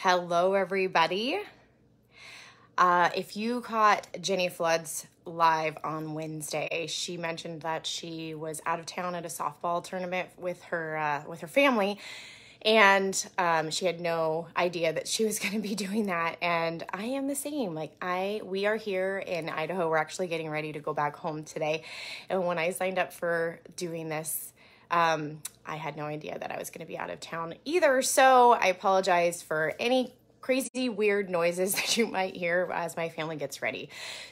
Hello, everybody. If you caught Jenny Flood's live on Wednesday, she mentioned that she was out of town at a softball tournament with her family, and she had no idea that she was going to be doing that. And I am the same. We are here in Idaho. We're actually getting ready to go back home today. And when I signed up for doing this, I had no idea that I was going to be out of town either. So I apologize for any crazy, weird noises that you might hear as my family gets ready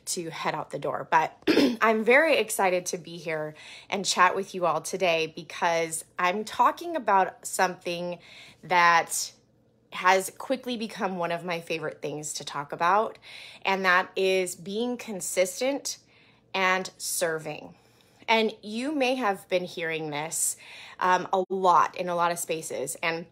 to head out the door. But I'm very excited to be here and chat with you all today because I'm talking about something that has quickly become one of my favorite things to talk about, and that is being consistent and serving. And you may have been hearing this a lot in a lot of spaces. And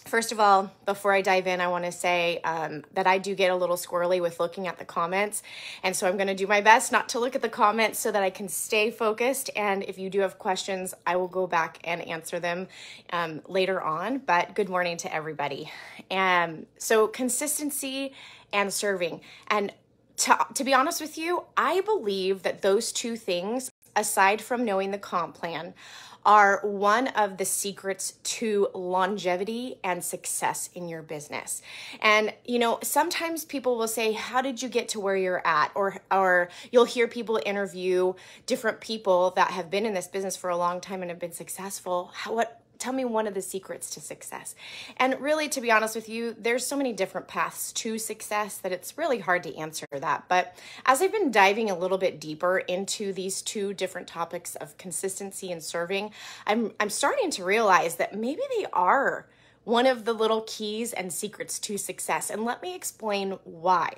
first of all, before I dive in, I want to say that I do get a little squirrely with looking at the comments. And so I'm going to do my best not to look at the comments so that I can stay focused. And if you do have questions, I will go back and answer them later on. But good morning to everybody. So consistency and serving. And to be honest with you, I believe that those two things, aside from knowing the comp plan, are one of the secrets to longevity and success in your business. And, sometimes people will say, how did you get to where you're at? Or you'll hear people interview different people that have been in this business for a long time and have been successful. Tell me one of the secrets to success. And really, to be honest with you, there's so many different paths to success that it's really hard to answer that. But as I've been diving a little bit deeper into these two different topics of consistency and serving, I'm starting to realize that maybe they are one of the little keys and secrets to success. And let me explain why.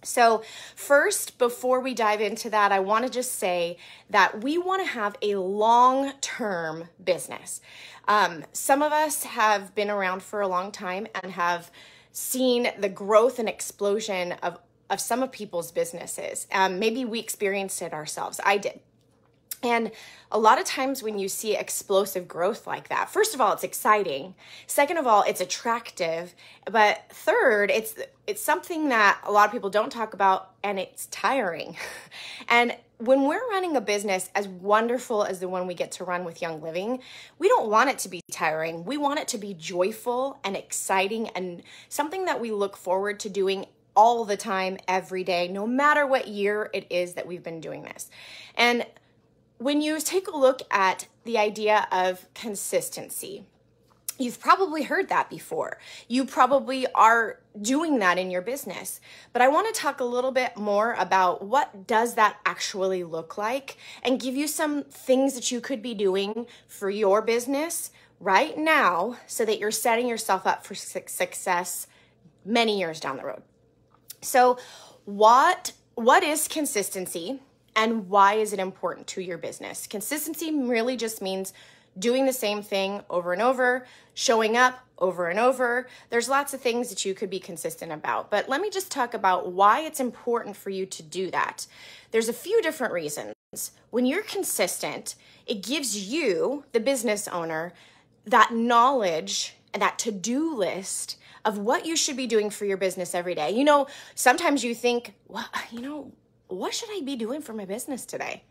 So first, before we dive into that, I want to just say that we want to have a long-term business. Some of us have been around for a long time and have seen the growth and explosion of some of people's businesses. Maybe we experienced it ourselves. I did. And a lot of times when you see explosive growth like that, first of all, it's exciting. Second of all, it's attractive. But third, it's something that a lot of people don't talk about, and it's tiring. And when we're running a business as wonderful as the one we get to run with Young Living, we don't want it to be tiring. We want it to be joyful and exciting and something that we look forward to doing all the time, every day, no matter what year it is that we've been doing this. And when you take a look at the idea of consistency, you've probably heard that before. You probably are doing that in your business. But I want to talk a little bit more about what does that actually look like and give you some things that you could be doing for your business right now so that you're setting yourself up for success many years down the road. So what is consistency? And why is it important to your business? Consistency really just means doing the same thing over and over, showing up over and over. There's lots of things that you could be consistent about, but let me just talk about why it's important for you to do that. There's a few different reasons. When you're consistent, it gives you, the business owner, that knowledge and that to-do list of what you should be doing for your business every day. Sometimes you think, what should I be doing for my business today?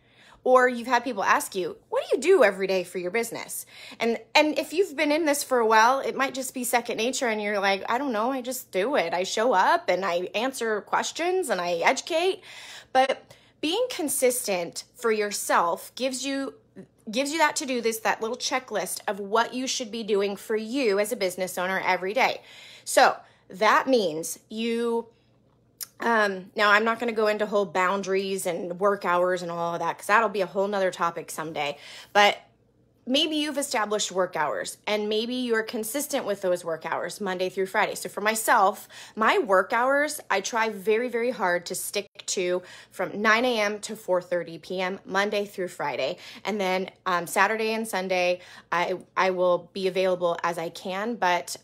Or you've had people ask you, what do you do every day for your business? And if you've been in this for a while, it might just be second nature and you're like, I don't know, I just do it. I show up and I answer questions and I educate. But being consistent for yourself gives you that to-do list, that little checklist of what you should be doing for you as a business owner every day. So that means now, I'm not going to go into whole boundaries and work hours and all of that because that'll be a whole nother topic someday. But maybe you've established work hours and maybe you're consistent with those work hours Monday through Friday. So for myself, my work hours, I try very, very hard to stick to from 9 a.m. to 4:30 p.m. Monday through Friday. And then Saturday and Sunday, I will be available as I can. But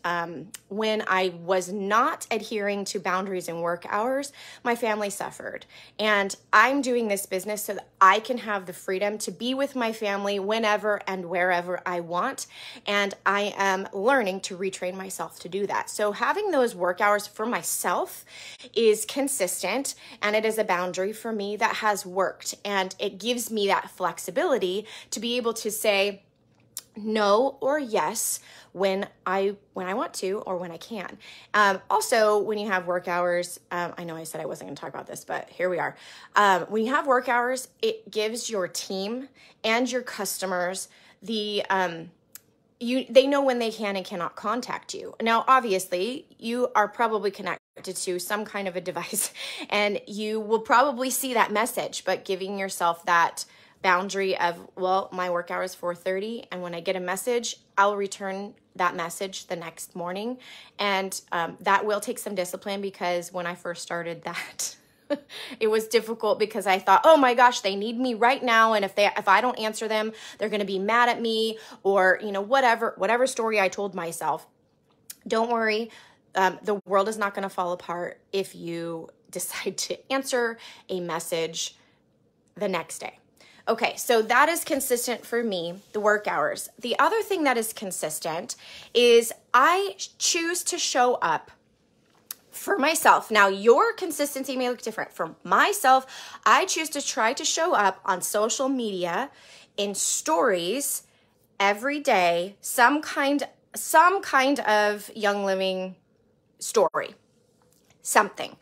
when I was not adhering to boundaries and work hours, my family suffered. And I'm doing this business so that I can have the freedom to be with my family whenever and wherever I want. And I am learning to retrain myself to do that. So having those work hours for myself is consistent, and it is a boundary for me that has worked. And it gives me that flexibility to be able to say no or yes when I want to or when I can. Also, when you have work hours, I know I said I wasn't going to talk about this, but here we are. When you have work hours, it gives your team and your customers they know when they can and cannot contact you. Now, obviously, you are probably connected to some kind of a device, and you will probably see that message, but giving yourself that boundary of, well, my work hour is 4:30, and when I get a message, I'll return that message the next morning. And that will take some discipline, because when I first started that, it was difficult because I thought, oh my gosh, they need me right now, and if I don't answer them, they're going to be mad at me, or whatever story I told myself. Don't worry, the world is not going to fall apart if you decide to answer a message the next day. Okay, so that is consistent for me, the work hours. The other thing that is consistent is I choose to show up for myself. Now, your consistency may look different. For myself, I choose to try to show up on social media in stories every day, some kind of Young Living story, something.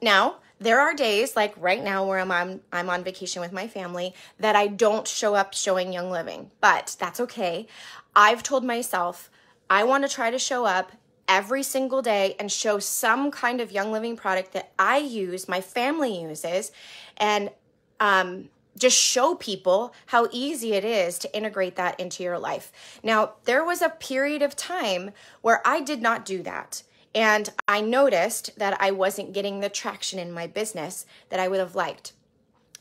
Now, there are days like right now where I'm on vacation with my family that I don't show up showing Young Living, but that's okay. I've told myself I want to try to show up every single day and show some kind of Young Living product that I use, my family uses, and just show people how easy it is to integrate that into your life. Now, there was a period of time where I did not do that. And I noticed that I wasn't getting the traction in my business that I would have liked.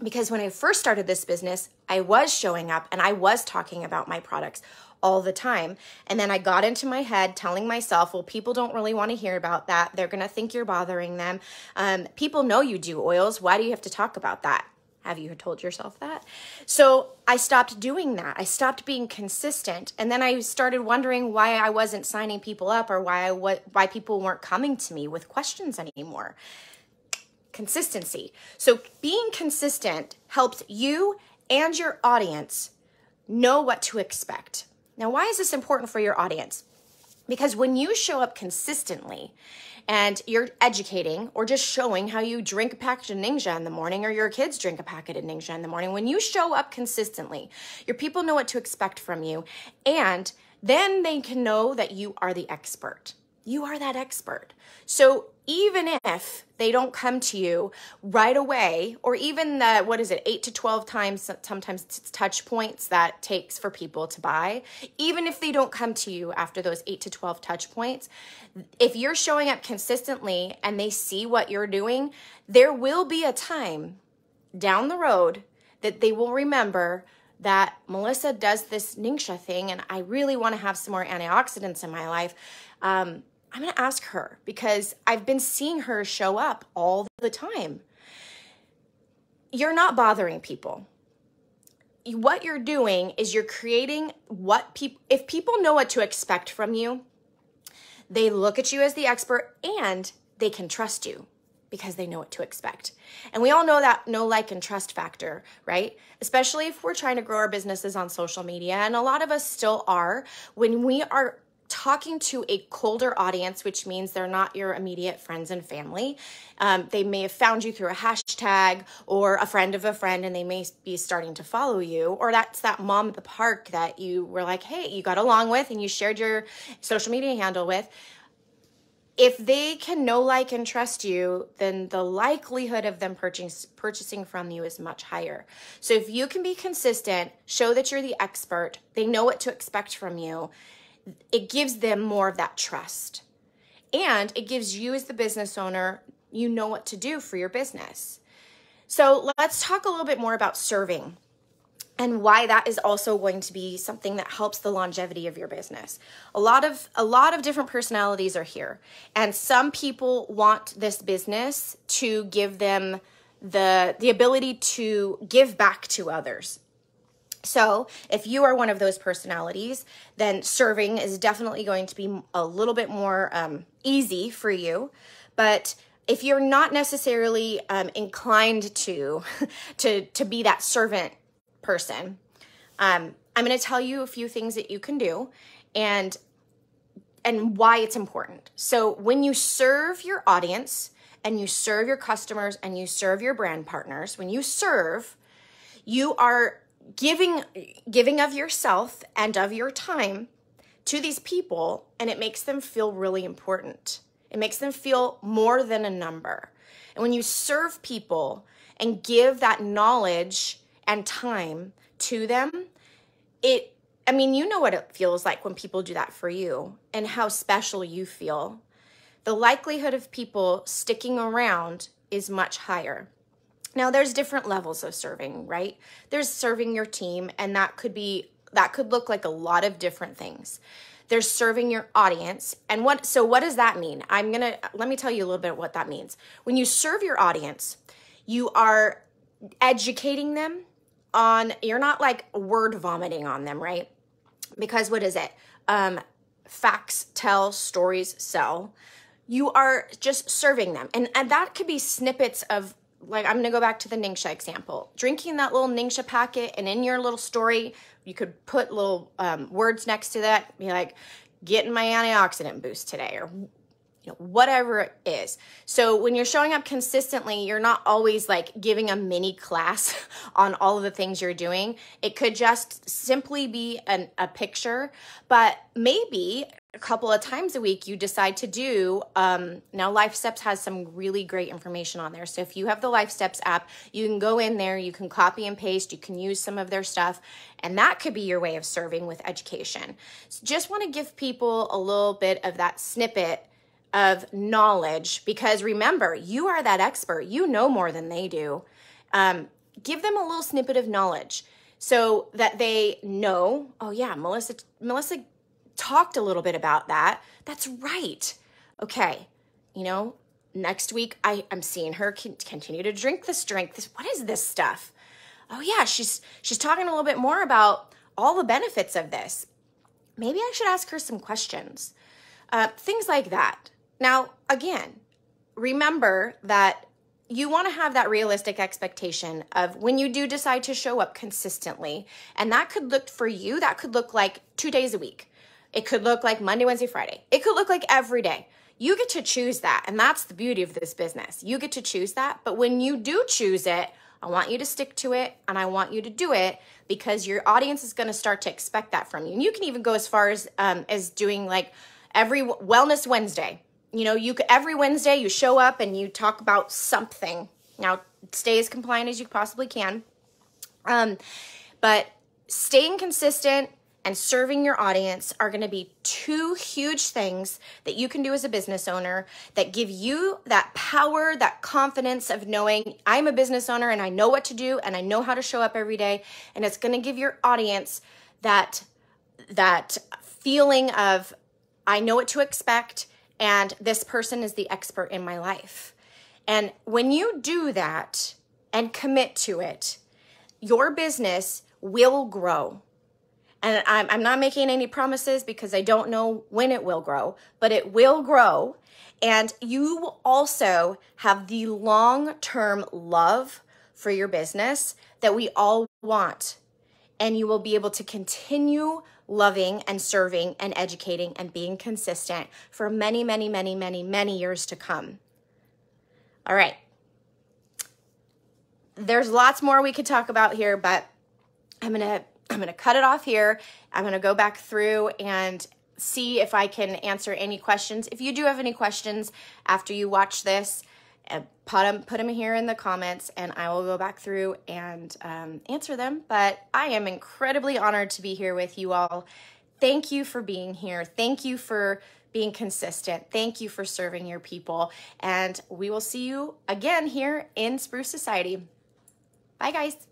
Because when I first started this business, I was showing up and I was talking about my products all the time. And then I got into my head telling myself, well, people don't really want to hear about that. They're going to think you're bothering them. People know you do oils. Why do you have to talk about that? Have you told yourself that? So I stopped doing that. I stopped being consistent. And then I started wondering why I wasn't signing people up, or why people weren't coming to me with questions anymore. Consistency. So being consistent helps you and your audience know what to expect. Now, why is this important for your audience? Because when you show up consistently and you're educating or just showing how you drink a packet of Ningxia in the morning, or your kids drink a packet of Ningxia in the morning, when you show up consistently, your people know what to expect from you, and then they can know that you are the expert. You are that expert. So even if they don't come to you right away, or even 8 to 12 times, sometimes it's touch points that takes for people to buy, even if they don't come to you after those 8 to 12 touch points, if you're showing up consistently and they see what you're doing, there will be a time down the road that they will remember that Melissa does this Ningxia thing, and I really want to have some more antioxidants in my life. I'm going to ask her, because I've been seeing her show up all the time. You're not bothering people. What you're doing is you're creating if people know what to expect from you, they look at you as the expert, and they can trust you because they know what to expect. And we all know that know, like, and trust factor, right? Especially if we're trying to grow our businesses on social media. And a lot of us still are. When we are talking to a colder audience, which means they're not your immediate friends and family. They may have found you through a hashtag or a friend of a friend, and they may be starting to follow you. Or that's that mom at the park that you were like, hey, you got along with and you shared your social media handle with. If they can know, like, and trust you, then the likelihood of them purchasing from you is much higher. So if you can be consistent, show that you're the expert, they know what to expect from you, it gives them more of that trust. And it gives you, as the business owner, you know what to do for your business. So let's talk a little bit more about serving and why that is also going to be something that helps the longevity of your business. A lot of different personalities are here, and some people want this business to give them the ability to give back to others. So if you are one of those personalities, then serving is definitely going to be a little bit more easy for you. But if you're not necessarily inclined to be that servant person, I'm going to tell you a few things that you can do and why it's important. So when you serve your audience and you serve your customers and you serve your brand partners, when you serve, you are giving of yourself and of your time to these people, and it makes them feel really important. It makes them feel more than a number. And when you serve people and give that knowledge and time to them, you know what it feels like when people do that for you and how special you feel. The likelihood of people sticking around is much higher. Now, there's different levels of serving, right? There's serving your team, and that could look like a lot of different things. There's serving your audience. And what does that mean? Let me tell you a little bit what that means. When you serve your audience, you are educating them you're not like word vomiting on them, right? Because what is it? Facts tell, stories sell. You are just serving them. And that could be snippets of, like, I'm going to go back to the Ningxia example. Drinking that little Ningxia packet, and in your little story, you could put little words next to that. Be like, getting my antioxidant boost today, or whatever it is. So when you're showing up consistently, you're not always like giving a mini class on all of the things you're doing. It could just simply be a picture, but maybe a couple of times a week you decide to do, now Life Steps has some really great information on there. So if you have the Life Steps app, you can go in there, you can copy and paste, you can use some of their stuff, and that could be your way of serving with education. So just want to give people a little bit of that snippet of knowledge, because remember, you are that expert. You know more than they do. Give them a little snippet of knowledge so that they know, oh yeah, Melissa talked a little bit about that. That's right. Okay, next week I'm seeing her continue to drink this drink. What is this stuff? Oh yeah, she's talking a little bit more about all the benefits of this. Maybe I should ask her some questions. Things like that. Now, again, remember that you want to have that realistic expectation of when you do decide to show up consistently. And that could look like 2 days a week. It could look like Monday, Wednesday, Friday. It could look like every day. You get to choose that. And that's the beauty of this business. You get to choose that. But when you do choose it, I want you to stick to it, and I want you to do it because your audience is going to start to expect that from you. And you can even go as far as doing like every Wellness Wednesday. Every Wednesday you show up and you talk about something. Now, stay as compliant as you possibly can. But staying consistent and serving your audience are going to be two huge things that you can do as a business owner that give you that power, that confidence of knowing I'm a business owner and I know what to do and I know how to show up every day. And it's going to give your audience that feeling of I know what to expect, and this person is the expert in my life. And when you do that and commit to it, your business will grow. And I'm not making any promises because I don't know when it will grow, but it will grow. And you will also have the long-term love for your business that we all want. And you will be able to continue loving and serving and educating and being consistent for many, many, many, many, many years to come. All right. There's lots more we could talk about here, but I'm going to cut it off here. I'm going to go back through and see if I can answer any questions. If you do have any questions after you watch this, put them here in the comments, and I will go back through and answer them. But I am incredibly honored to be here with you all. Thank you for being here. Thank you for being consistent. Thank you for serving your people. And we will see you again here in Spruce Society. Bye, guys.